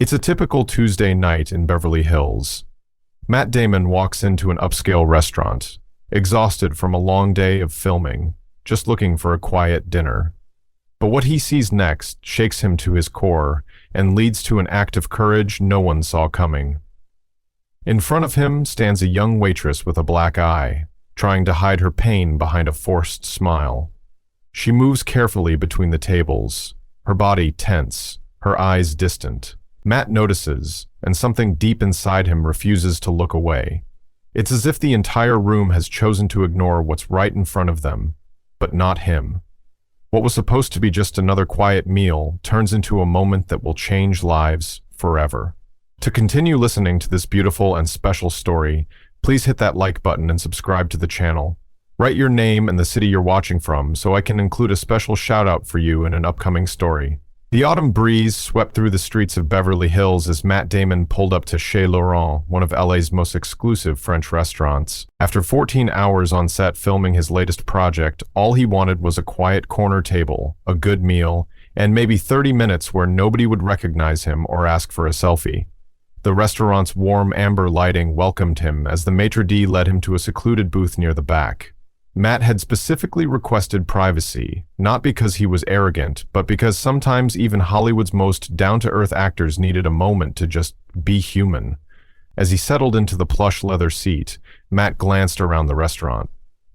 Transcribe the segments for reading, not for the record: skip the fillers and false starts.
It's a typical Tuesday night in Beverly Hills. Matt Damon walks into an upscale restaurant, exhausted from a long day of filming, just looking for a quiet dinner. But what he sees next shakes him to his core and leads to an act of courage no one saw coming. In front of him stands a young waitress with a black eye, trying to hide her pain behind a forced smile. She moves carefully between the tables, her body tense, her eyes distant. Matt notices, and something deep inside him refuses to look away. It's as if the entire room has chosen to ignore what's right in front of them, but not him. What was supposed to be just another quiet meal turns into a moment that will change lives forever. To continue listening to this beautiful and special story, please hit that like button and subscribe to the channel. Write your name and the city you're watching from so I can include a special shout out for you in an upcoming story. The autumn breeze swept through the streets of Beverly Hills as Matt Damon pulled up to Chez Laurent, one of LA's most exclusive French restaurants. After 14 hours on set filming his latest project, all he wanted was a quiet corner table, a good meal, and maybe 30 minutes where nobody would recognize him or ask for a selfie. The restaurant's warm amber lighting welcomed him as the maitre d' led him to a secluded booth near the back. Matt had specifically requested privacy, not because he was arrogant, but because sometimes even Hollywood's most down-to-earth actors needed a moment to just be human. As he settled into the plush leather seat, Matt glanced around the restaurant.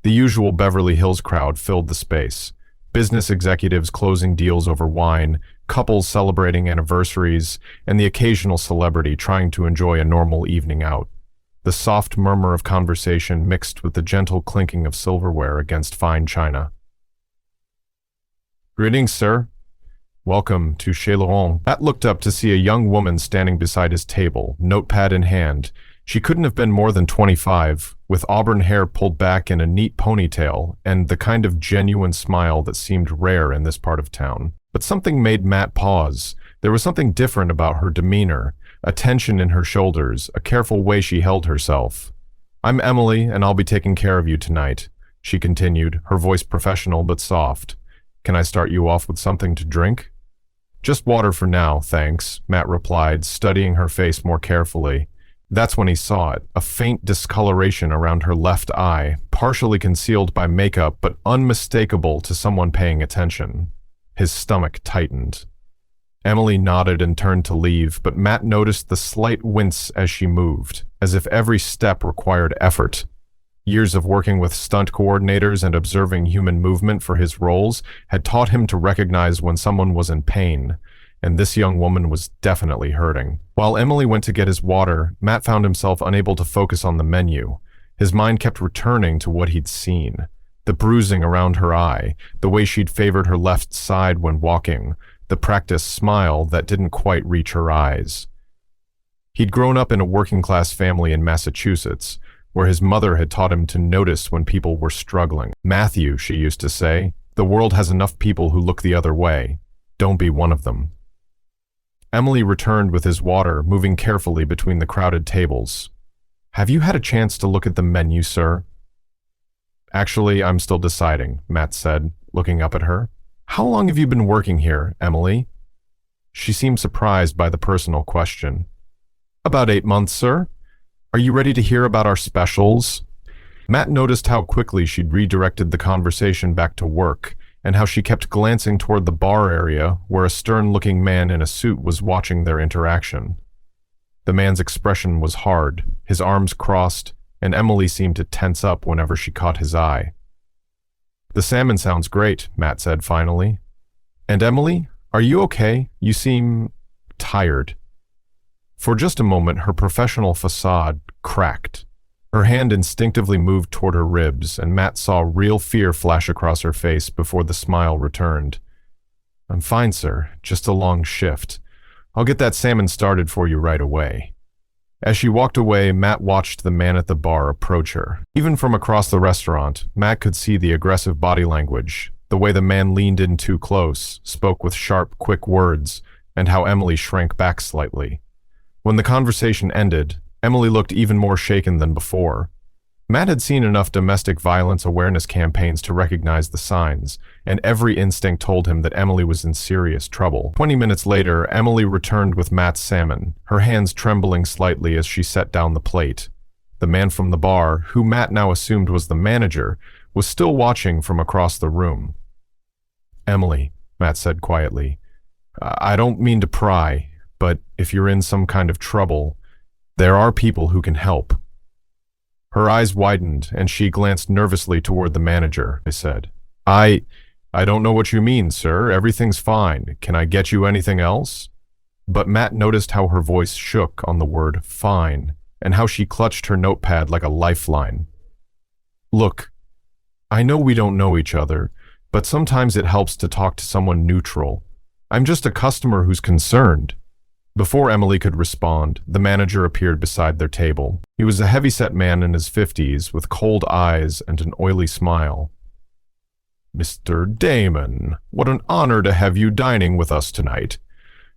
The usual Beverly Hills crowd filled the space. Business executives closing deals over wine, couples celebrating anniversaries, and the occasional celebrity trying to enjoy a normal evening out. The soft murmur of conversation mixed with the gentle clinking of silverware against fine china. "Greetings, sir. Welcome to Chez Laurent." Matt looked up to see a young woman standing beside his table, notepad in hand. She couldn't have been more than 25, with auburn hair pulled back in a neat ponytail and the kind of genuine smile that seemed rare in this part of town. But something made Matt pause. There was something different about her demeanor. A tension in her shoulders, a careful way she held herself. "I'm Emily, and I'll be taking care of you tonight," she continued, her voice professional but soft. "Can I start you off with something to drink?" "Just water for now, thanks," Matt replied, studying her face more carefully. That's when he saw it, a faint discoloration around her left eye, partially concealed by makeup but unmistakable to someone paying attention. His stomach tightened. Emily nodded and turned to leave, but Matt noticed the slight wince as she moved, as if every step required effort. Years of working with stunt coordinators and observing human movement for his roles had taught him to recognize when someone was in pain, and this young woman was definitely hurting. While Emily went to get his water, Matt found himself unable to focus on the menu. His mind kept returning to what he'd seen. The bruising around her eye, the way she'd favored her left side when walking, the practiced smile that didn't quite reach her eyes. He'd grown up in a working-class family in Massachusetts, where his mother had taught him to notice when people were struggling. "Matthew," she used to say, "the world has enough people who look the other way. Don't be one of them." Emily returned with his water, moving carefully between the crowded tables. "Have you had a chance to look at the menu, sir?" "Actually, I'm still deciding," Matt said, looking up at her. "How long have you been working here, Emily?" She seemed surprised by the personal question. "About 8 months, sir. Are you ready to hear about our specials?" Matt noticed how quickly she'd redirected the conversation back to work, and how she kept glancing toward the bar area where a stern-looking man in a suit was watching their interaction. The man's expression was hard, his arms crossed, and Emily seemed to tense up whenever she caught his eye. "The salmon sounds great," Matt said finally. "And Emily, are you okay? You seem tired." For just a moment, her professional facade cracked. Her hand instinctively moved toward her ribs, and Matt saw real fear flash across her face before the smile returned. "I'm fine, sir. Just a long shift. I'll get that salmon started for you right away." As she walked away, Matt watched the man at the bar approach her. Even from across the restaurant, Matt could see the aggressive body language, the way the man leaned in too close, spoke with sharp, quick words, and how Emily shrank back slightly. When the conversation ended, Emily looked even more shaken than before. Matt had seen enough domestic violence awareness campaigns to recognize the signs, and every instinct told him that Emily was in serious trouble. 20 minutes later, Emily returned with Matt's salmon, her hands trembling slightly as she set down the plate. The man from the bar, who Matt now assumed was the manager, was still watching from across the room. "Emily," Matt said quietly, "I don't mean to pry, but if you're in some kind of trouble, there are people who can help." Her eyes widened, and she glanced nervously toward the manager. I said, I don't know what you mean, sir. Everything's fine. Can I get you anything else?" But Matt noticed how her voice shook on the word fine, and how she clutched her notepad like a lifeline. "Look, I know we don't know each other, but sometimes it helps to talk to someone neutral. I'm just a customer who's concerned." Before Emily could respond, the manager appeared beside their table. He was a heavy-set man in his 50s with cold eyes and an oily smile. "Mr. Damon, what an honor to have you dining with us tonight.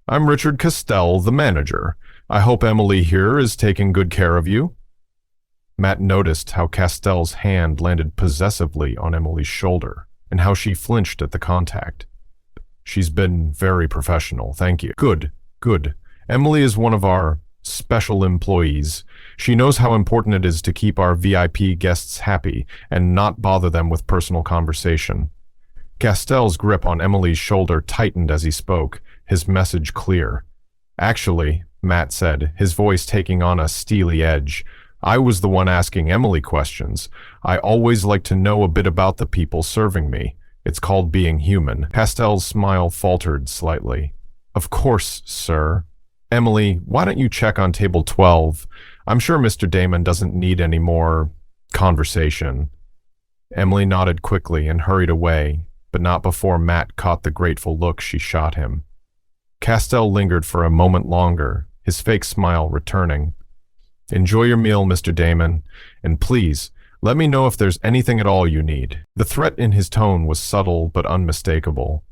I'm Richard Castell, the manager. I hope Emily here is taking good care of you." Matt noticed how Castell's hand landed possessively on Emily's shoulder, and how she flinched at the contact. "She's been very professional, thank you." Good. Emily is one of our special employees. She knows how important it is to keep our VIP guests happy and not bother them with personal conversation." Castell's grip on Emily's shoulder tightened as he spoke, his message clear. "Actually," Matt said, his voice taking on a steely edge, "I was the one asking Emily questions. I always like to know a bit about the people serving me. It's called being human." Castell's smile faltered slightly. "Of course, sir. Emily, why don't you check on table 12? I'm sure Mr. Damon doesn't need any more conversation." Emily nodded quickly and hurried away, but not before Matt caught the grateful look she shot him. Castell lingered for a moment longer, his fake smile returning. "Enjoy your meal, Mr. Damon, and please, let me know if there's anything at all you need." The threat in his tone was subtle but unmistakable.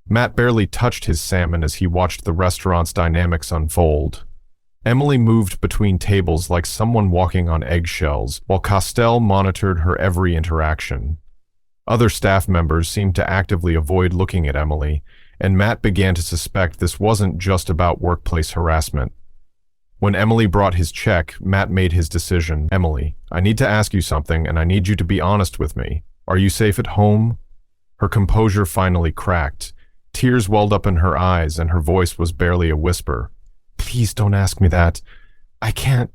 Matt barely touched his salmon as he watched the restaurant's dynamics unfold. Emily moved between tables like someone walking on eggshells, while Castell monitored her every interaction. Other staff members seemed to actively avoid looking at Emily, and Matt began to suspect this wasn't just about workplace harassment. When Emily brought his check, Matt made his decision. "Emily, I need to ask you something, and I need you to be honest with me. Are you safe at home?" Her composure finally cracked. Tears welled up in her eyes, and her voice was barely a whisper. "Please don't ask me that. I can't.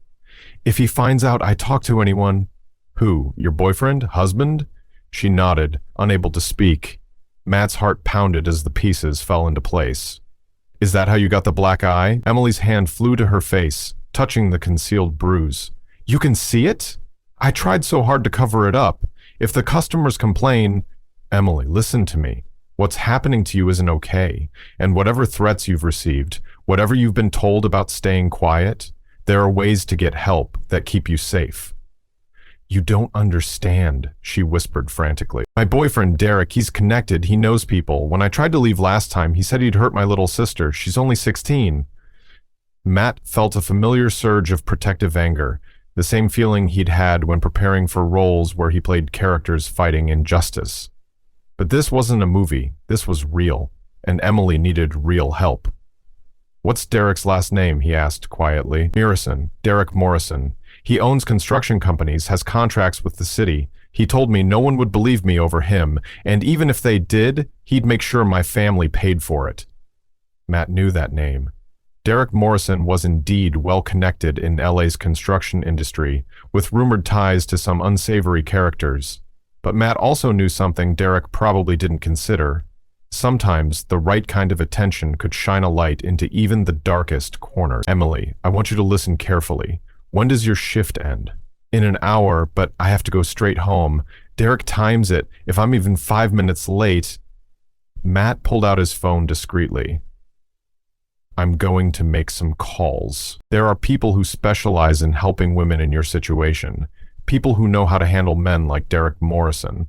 If he finds out I talk to anyone—" "Who? Your boyfriend? Husband?" She nodded, unable to speak. Matt's heart pounded as the pieces fell into place. "Is that how you got the black eye?" Emily's hand flew to her face, touching the concealed bruise. "You can see it? I tried so hard to cover it up. If the customers complain—" "Emily, listen to me. What's happening to you isn't okay, and whatever threats you've received, whatever you've been told about staying quiet, there are ways to get help that keep you safe." "You don't understand," she whispered frantically. "My boyfriend, Derek, he's connected, he knows people. When I tried to leave last time, he said he'd hurt my little sister. She's only 16. Matt felt a familiar surge of protective anger, the same feeling he'd had when preparing for roles where he played characters fighting injustice. But this wasn't a movie, this was real, and Emily needed real help. "What's Derek's last name?" he asked quietly. "Morrison, Derek Morrison. He owns construction companies, has contracts with the city. He told me no one would believe me over him, and even if they did, he'd make sure my family paid for it." Matt knew that name. Derek Morrison was indeed well connected in LA's construction industry, with rumored ties to some unsavory characters. But Matt also knew something Derek probably didn't consider. Sometimes the right kind of attention could shine a light into even the darkest corners. "Emily, I want you to listen carefully. When does your shift end?" "In an hour, but I have to go straight home. Derek times it. If I'm even 5 minutes late—" Matt pulled out his phone discreetly. "I'm going to make some calls. There are people who specialize in helping women in your situation. People who know how to handle men like Derek Morrison.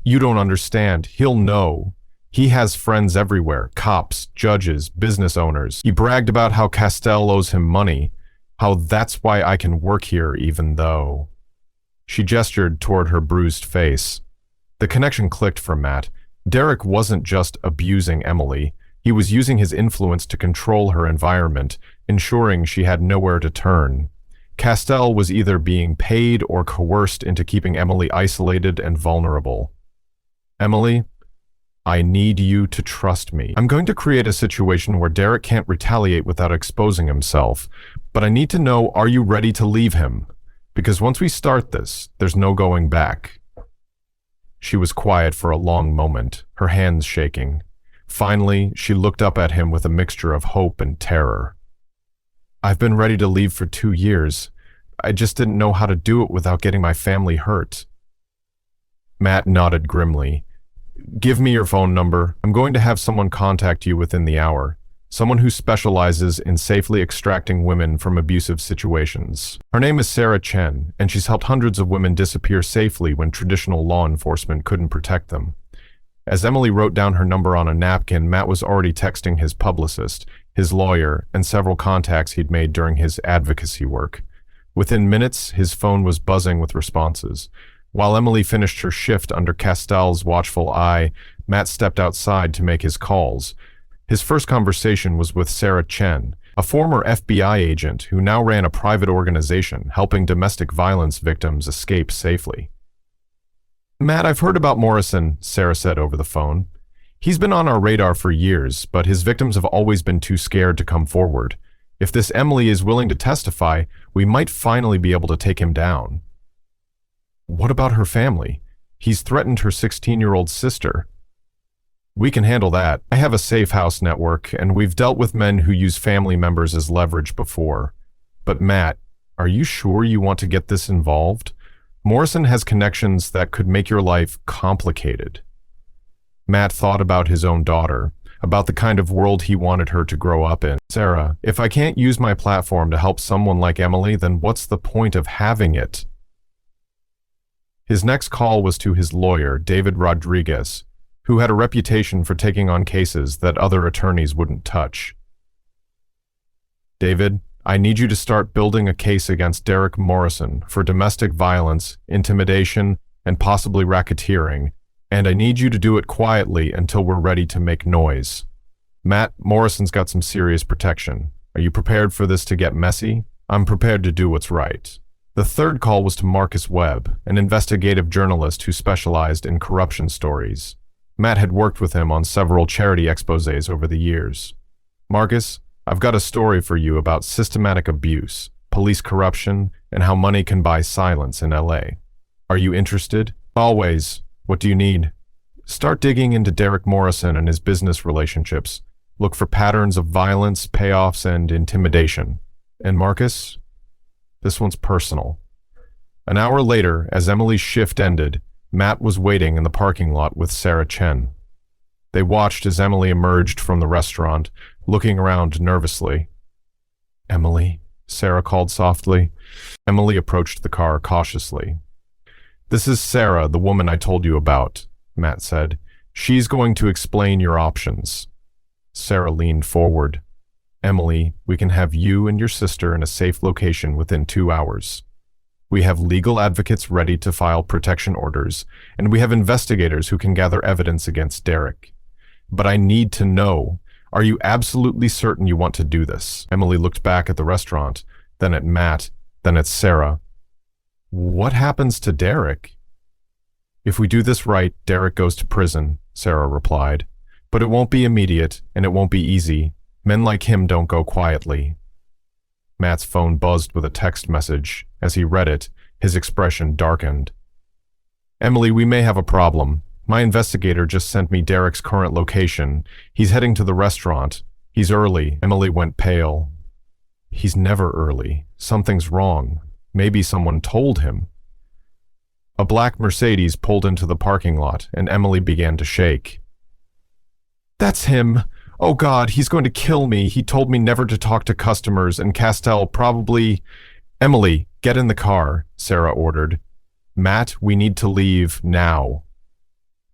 You don't understand. He'll know. He has friends everywhere, cops, judges, business owners. He bragged about how Castell owes him money, how that's why I can work here even though—" She gestured toward her bruised face. The connection clicked for Matt. Derek wasn't just abusing Emily. He was using his influence to control her environment, ensuring she had nowhere to turn. Castell was either being paid or coerced into keeping Emily isolated and vulnerable. Emily, I need you to trust me. I'm going to create a situation where Derek can't retaliate without exposing himself, but I need to know, are you ready to leave him? Because once we start this, there's no going back. She was quiet for a long moment, her hands shaking. Finally, she looked up at him with a mixture of hope and terror. I've been ready to leave for 2 years. I just didn't know how to do it without getting my family hurt. Matt nodded grimly. Give me your phone number. I'm going to have someone contact you within the hour. Someone who specializes in safely extracting women from abusive situations. Her name is Sarah Chen, and she's helped hundreds of women disappear safely when traditional law enforcement couldn't protect them. As Emily wrote down her number on a napkin, Matt was already texting his publicist, his lawyer, and several contacts he'd made during his advocacy work. Within minutes, his phone was buzzing with responses. While Emily finished her shift under Castell's watchful eye, Matt stepped outside to make his calls. His first conversation was with Sarah Chen, a former FBI agent who now ran a private organization helping domestic violence victims escape safely. Matt, I've heard about Morrison, Sarah said over the phone. He's been on our radar for years, but his victims have always been too scared to come forward. If this Emily is willing to testify, we might finally be able to take him down. What about her family? He's threatened her 16-year-old sister. We can handle that. I have a safe house network, and we've dealt with men who use family members as leverage before. But Matt, are you sure you want to get this involved? Morrison has connections that could make your life complicated. Matt thought about his own daughter, about the kind of world he wanted her to grow up in. Sarah, if I can't use my platform to help someone like Emily, then what's the point of having it? His next call was to his lawyer, David Rodriguez, who had a reputation for taking on cases that other attorneys wouldn't touch. David, I need you to start building a case against Derek Morrison for domestic violence, intimidation, and possibly racketeering, and I need you to do it quietly until we're ready to make noise. Matt, Morrison's got some serious protection. Are you prepared for this to get messy? I'm prepared to do what's right. The third call was to Marcus Webb, an investigative journalist who specialized in corruption stories. Matt had worked with him on several charity exposés over the years. Marcus, I've got a story for you about systematic abuse, police corruption, and how money can buy silence in LA. Are you interested? Always. What do you need? Start digging into Derek Morrison and his business relationships. Look for patterns of violence, payoffs, and intimidation. And Marcus? This one's personal. An hour later, as Emily's shift ended, Matt was waiting in the parking lot with Sarah Chen. They watched as Emily emerged from the restaurant, looking around nervously. Emily, Sarah called softly. Emily approached the car cautiously. This is Sarah, the woman I told you about, Matt said. She's going to explain your options. Sarah leaned forward. Emily, we can have you and your sister in a safe location within 2 hours. We have legal advocates ready to file protection orders, and we have investigators who can gather evidence against Derek. But I need to know, are you absolutely certain you want to do this? Emily looked back at the restaurant, then at Matt, then at Sarah. What happens to Derek? If we do this right, Derek goes to prison, Sarah replied. But it won't be immediate, and it won't be easy. Men like him don't go quietly. Matt's phone buzzed with a text message. As he read it, his expression darkened. Emily, we may have a problem. My investigator just sent me Derek's current location. He's heading to the restaurant. He's early. Emily went pale. He's never early. Something's wrong. Maybe someone told him. A black Mercedes pulled into the parking lot, and Emily began to shake. That's him. Oh God, he's going to kill me. He told me never to talk to customers, and Castell probably... Emily, get in the car, Sarah ordered. Matt, we need to leave now.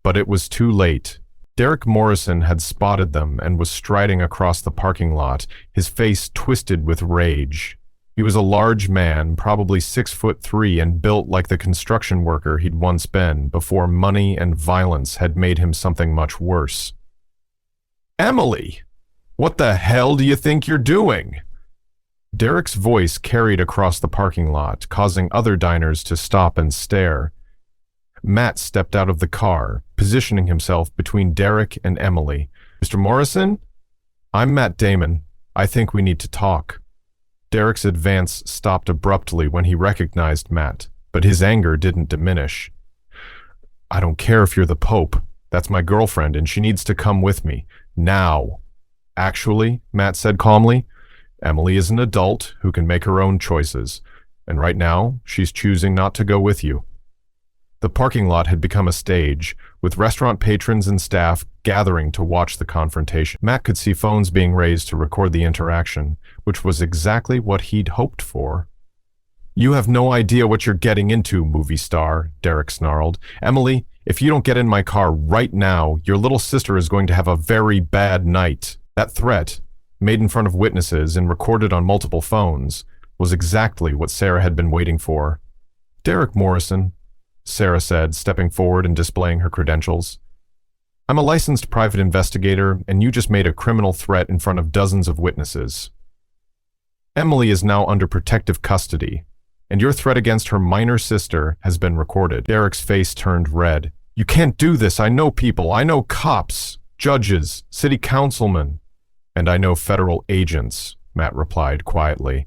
But it was too late. Derek Morrison had spotted them and was striding across the parking lot, his face twisted with rage. He was a large man, probably 6'3", and built like the construction worker he'd once been before money and violence had made him something much worse. "Emily, what the hell do you think you're doing?" Derek's voice carried across the parking lot, causing other diners to stop and stare. Matt stepped out of the car, positioning himself between Derek and Emily. "Mr. Morrison? I'm Matt Damon. I think we need to talk." Derek's advance stopped abruptly when he recognized Matt, but his anger didn't diminish. "I don't care if you're the Pope. That's my girlfriend, and she needs to come with me. Now." "Actually," Matt said calmly, "Emily is an adult who can make her own choices, and right now, she's choosing not to go with you." The parking lot had become a stage, with restaurant patrons and staff gathering to watch the confrontation. Matt could see phones being raised to record the interaction, which was exactly what he'd hoped for. "You have no idea what you're getting into, movie star," Derek snarled. "Emily, if you don't get in my car right now, your little sister is going to have a very bad night." That threat, made in front of witnesses and recorded on multiple phones, was exactly what Sarah had been waiting for. "Derek Morrison," Sarah said, stepping forward and displaying her credentials. "I'm a licensed private investigator, and you just made a criminal threat in front of dozens of witnesses. Emily is now under protective custody, and your threat against her minor sister has been recorded." Derek's face turned red. "You can't do this. I know people. I know cops, judges, city councilmen, and I know federal agents," Matt replied quietly.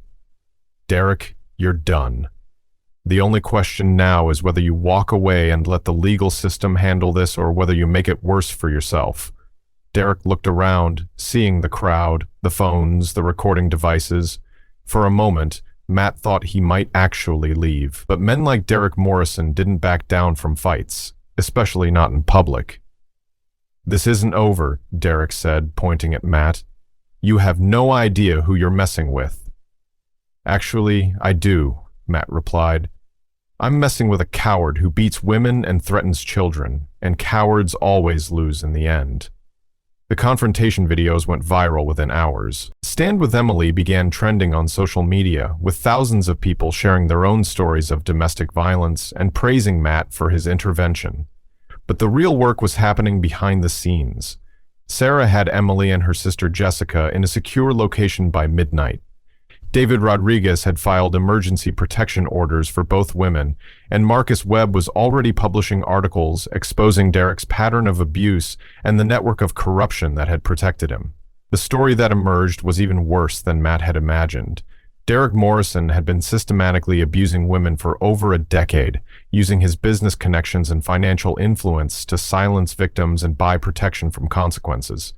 "Derek, you're done. The only question now is whether you walk away and let the legal system handle this or whether you make it worse for yourself." Derek looked around, seeing the crowd, the phones, the recording devices. For a moment, Matt thought he might actually leave, but men like Derek Morrison didn't back down from fights, especially not in public. "This isn't over," Derek said, pointing at Matt. "You have no idea who you're messing with." "Actually, I do," Matt replied. "I'm messing with a coward who beats women and threatens children, and cowards always lose in the end." The confrontation videos went viral within hours. Stand With Emily began trending on social media, with thousands of people sharing their own stories of domestic violence and praising Matt for his intervention. But the real work was happening behind the scenes. Sarah had Emily and her sister Jessica in a secure location by midnight. David Rodriguez had filed emergency protection orders for both women, and Marcus Webb was already publishing articles exposing Derek's pattern of abuse and the network of corruption that had protected him. The story that emerged was even worse than Matt had imagined. Derek Morrison had been systematically abusing women for over a decade, using his business connections and financial influence to silence victims and buy protection from consequences.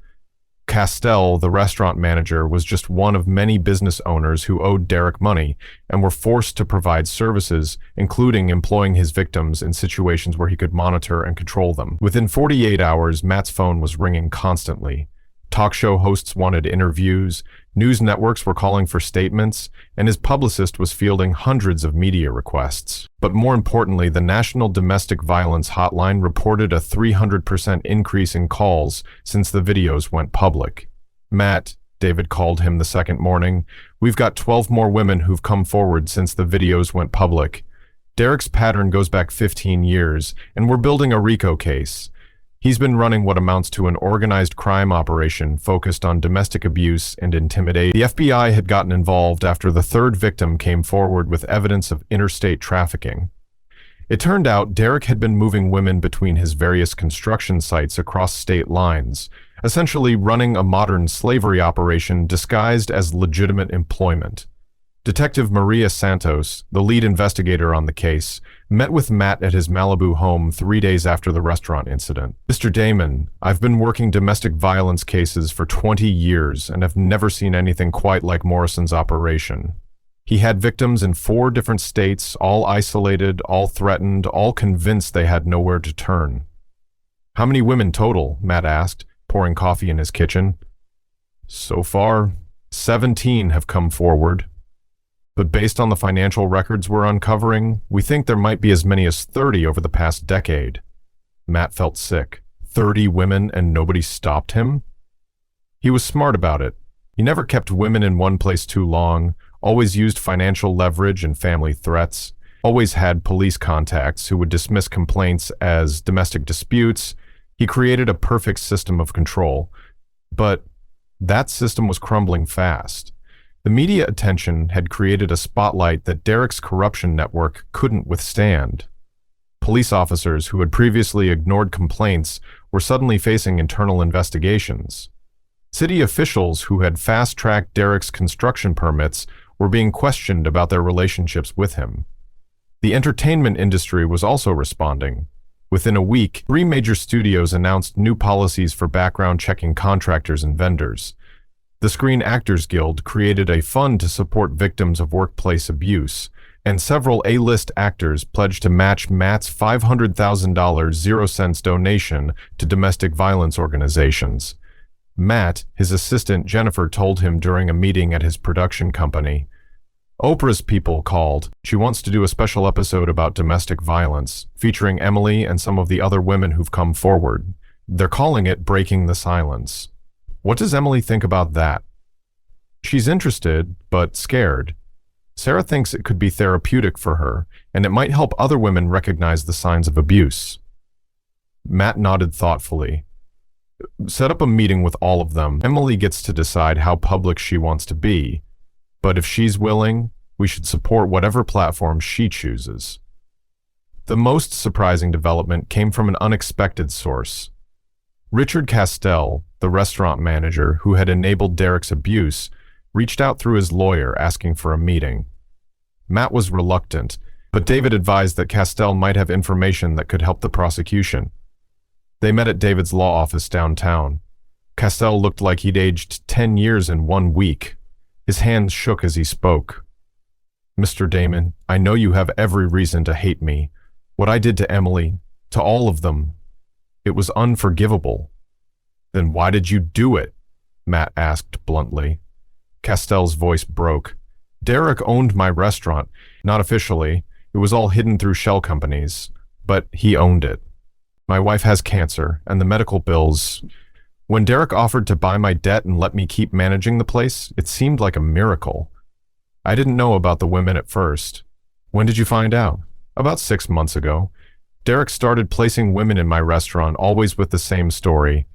Castell, the restaurant manager, was just one of many business owners who owed Derek money and were forced to provide services, including employing his victims in situations where he could monitor and control them. Within 48 hours, Matt's phone was ringing constantly. Talk show hosts wanted interviews, news networks were calling for statements, and his publicist was fielding hundreds of media requests. But more importantly, the National Domestic Violence Hotline reported a 300% increase in calls since the videos went public. "Matt," David called him the second morning, "we've got 12 more women who've come forward since the videos went public. Derek's pattern goes back 15 years, and we're building a RICO case. He's been running what amounts to an organized crime operation focused on domestic abuse and intimidation." The FBI had gotten involved after the third victim came forward with evidence of interstate trafficking. It turned out Derek had been moving women between his various construction sites across state lines, essentially running a modern slavery operation disguised as legitimate employment. Detective Maria Santos, the lead investigator on the case, met with Matt at his Malibu home 3 days after the restaurant incident. "Mr. Damon, I've been working domestic violence cases for 20 years and have never seen anything quite like Morrison's operation. He had victims in 4 different states, all isolated, all threatened, all convinced they had nowhere to turn." "How many women total?" Matt asked, pouring coffee in his kitchen. "So far, 17 have come forward. But based on the financial records we're uncovering, we think there might be as many as 30 over the past decade." Matt felt sick. 30 women and nobody stopped him? He was smart about it. He never kept women in one place too long, always used financial leverage and family threats, always had police contacts who would dismiss complaints as domestic disputes. He created a perfect system of control. But that system was crumbling fast. The media attention had created a spotlight that Derek's corruption network couldn't withstand. Police officers who had previously ignored complaints were suddenly facing internal investigations. City officials who had fast-tracked Derek's construction permits were being questioned about their relationships with him. The entertainment industry was also responding. Within a week, 3 major studios announced new policies for background-checking contractors and vendors. The Screen Actors Guild created a fund to support victims of workplace abuse, and several A-list actors pledged to match Matt's $500,000 0 cents donation to domestic violence organizations. Matt, his assistant Jennifer, told him during a meeting at his production company, "Oprah's people called. She wants to do a special episode about domestic violence, featuring Emily and some of the other women who've come forward. They're calling it Breaking the Silence." What does Emily think about that? She's interested, but scared. Sarah thinks it could be therapeutic for her, and it might help other women recognize the signs of abuse. Matt nodded thoughtfully. Set up a meeting with all of them. Emily gets to decide how public she wants to be, but if she's willing, we should support whatever platform she chooses. The most surprising development came from an unexpected source. Richard Castell, the restaurant manager who had enabled Derek's abuse, reached out through his lawyer asking for a meeting. Matt was reluctant, but David advised that Castell might have information that could help the prosecution. They met at David's law office downtown. Castell looked like he'd aged 10 years in 1 week. His hands shook as he spoke. "Mr. Damon, I know you have every reason to hate me. What I did to Emily, to all of them, it was unforgivable." "Then why did you do it?" Matt asked bluntly. Castell's voice broke. "Derek owned my restaurant. Not officially. It was all hidden through shell companies. But he owned it. My wife has cancer, and the medical bills. When Derek offered to buy my debt and let me keep managing the place, it seemed like a miracle. I didn't know about the women at first." "When did you find out?" "About 6 months ago. Derek started placing women in my restaurant, always with the same story.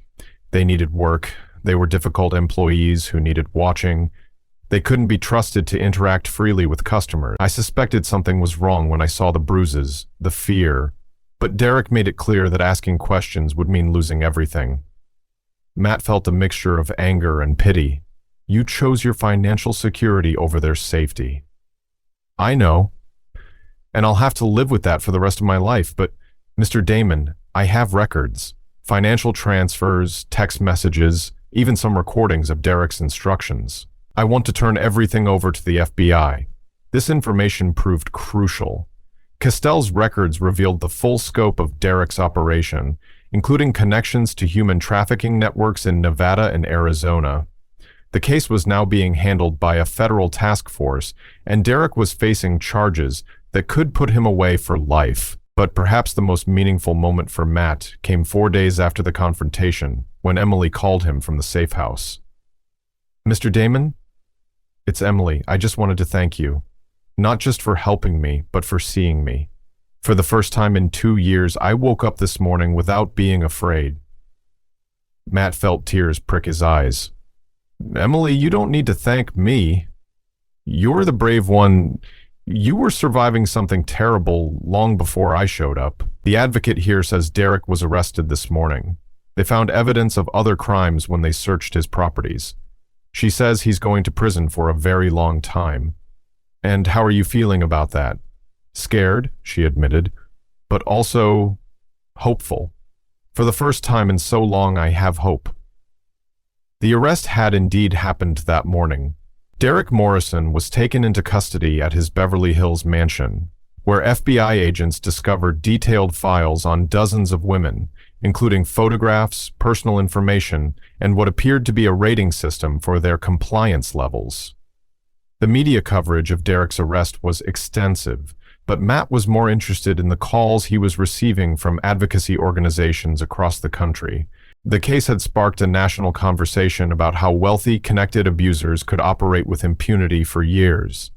They needed work. They were difficult employees who needed watching. They couldn't be trusted to interact freely with customers. I suspected something was wrong when I saw the bruises, the fear. But Derek made it clear that asking questions would mean losing everything." Matt felt a mixture of anger and pity. "You chose your financial security over their safety." "I know. And I'll have to live with that for the rest of my life, but Mr. Damon, I have records. Financial transfers, text messages, even some recordings of Derek's instructions. I want to turn everything over to the FBI. This information proved crucial. Castell's records revealed the full scope of Derek's operation, including connections to human trafficking networks in Nevada and Arizona. The case was now being handled by a federal task force, and Derek was facing charges that could put him away for life. But perhaps the most meaningful moment for Matt came 4 days after the confrontation, when Emily called him from the safe house. "Mr. Damon? It's Emily. I just wanted to thank you. Not just for helping me, but for seeing me. For the first time in 2 years, I woke up this morning without being afraid." Matt felt tears prick his eyes. "Emily, you don't need to thank me. You're the brave one. You were surviving something terrible long before I showed up." The advocate here says Derek was arrested this morning. They found evidence of other crimes when they searched his properties. She says he's going to prison for a very long time. "And how are you feeling about that?" "Scared," she admitted, "but also hopeful. For the first time in so long, I have hope." The arrest had indeed happened that morning. Derek Morrison was taken into custody at his Beverly Hills mansion, where FBI agents discovered detailed files on dozens of women, including photographs, personal information, and what appeared to be a rating system for their compliance levels. The media coverage of Derek's arrest was extensive, but Matt was more interested in the calls he was receiving from advocacy organizations across the country. The case had sparked a national conversation about how wealthy, connected abusers could operate with impunity for years.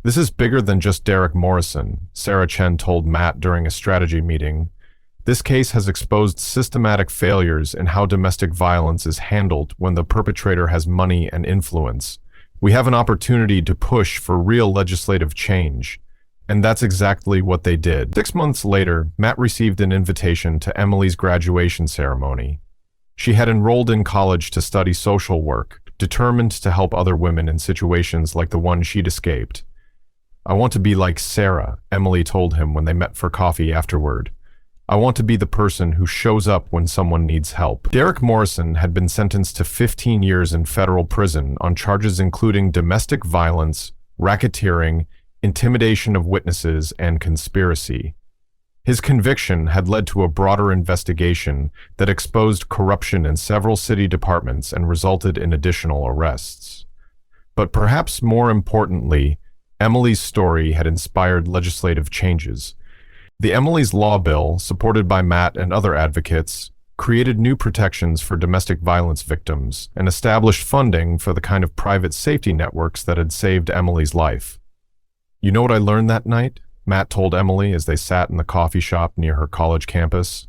"This is bigger than just Derek Morrison," Sarah Chen told Matt during a strategy meeting. "This case has exposed systematic failures in how domestic violence is handled when the perpetrator has money and influence. We have an opportunity to push for real legislative change." And that's exactly what they did. 6 months later, Matt received an invitation to Emily's graduation ceremony. She had enrolled in college to study social work, determined to help other women in situations like the one she'd escaped. "I want to be like Sarah," Emily told him when they met for coffee afterward. "I want to be the person who shows up when someone needs help." Derek Morrison had been sentenced to 15 years in federal prison on charges including domestic violence, racketeering, intimidation of witnesses, and conspiracy. His conviction had led to a broader investigation that exposed corruption in several city departments and resulted in additional arrests. But perhaps more importantly, Emily's story had inspired legislative changes. The Emily's Law Bill, supported by Matt and other advocates, created new protections for domestic violence victims and established funding for the kind of private safety networks that had saved Emily's life. "You know what I learned that night?" Matt told Emily as they sat in the coffee shop near her college campus.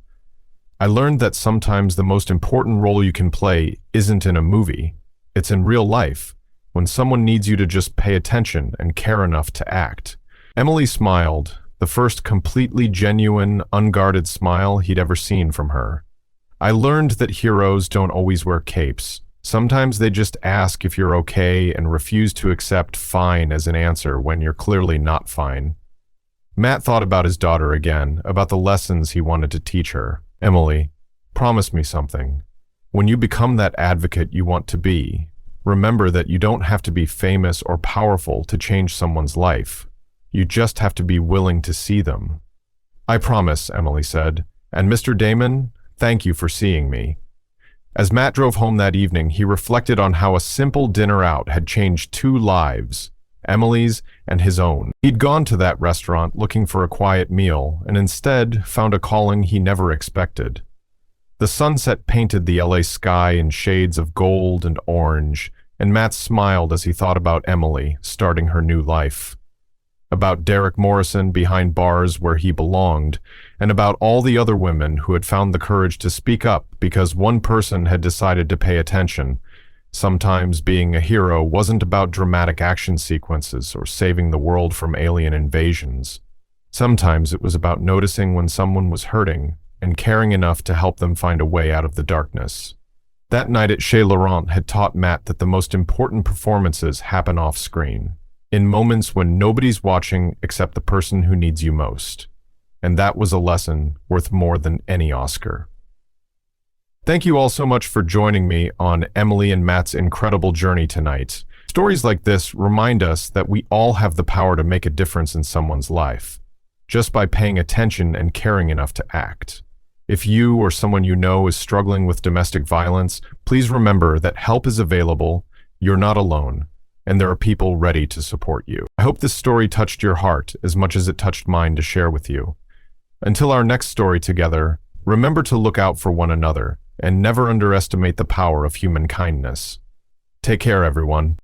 "I learned that sometimes the most important role you can play isn't in a movie. It's in real life, when someone needs you to just pay attention and care enough to act." Emily smiled, the first completely genuine, unguarded smile he'd ever seen from her. "I learned that heroes don't always wear capes. Sometimes they just ask if you're okay and refuse to accept fine as an answer when you're clearly not fine." Matt thought about his daughter again, about the lessons he wanted to teach her. "Emily, promise me something. When you become that advocate you want to be, remember that you don't have to be famous or powerful to change someone's life. You just have to be willing to see them." "I promise," Emily said. "And Mr. Damon, thank you for seeing me." As Matt drove home that evening, he reflected on how a simple dinner out had changed two lives, Emily's and his own. He'd gone to that restaurant looking for a quiet meal and instead found a calling he never expected. The sunset painted the LA sky in shades of gold and orange, and Matt smiled as he thought about Emily starting her new life. About Derek Morrison behind bars where he belonged, and about all the other women who had found the courage to speak up because one person had decided to pay attention. Sometimes being a hero wasn't about dramatic action sequences or saving the world from alien invasions. Sometimes it was about noticing when someone was hurting and caring enough to help them find a way out of the darkness. That night at Chez Laurent had taught Matt that the most important performances happen off-screen, in moments when nobody's watching except the person who needs you most. And that was a lesson worth more than any Oscar. Thank you all so much for joining me on Emily and Matt's incredible journey tonight. Stories like this remind us that we all have the power to make a difference in someone's life, just by paying attention and caring enough to act. If you or someone you know is struggling with domestic violence, please remember that help is available, you're not alone, and there are people ready to support you. I hope this story touched your heart as much as it touched mine to share with you. Until our next story together, remember to look out for one another and never underestimate the power of human kindness. Take care, everyone.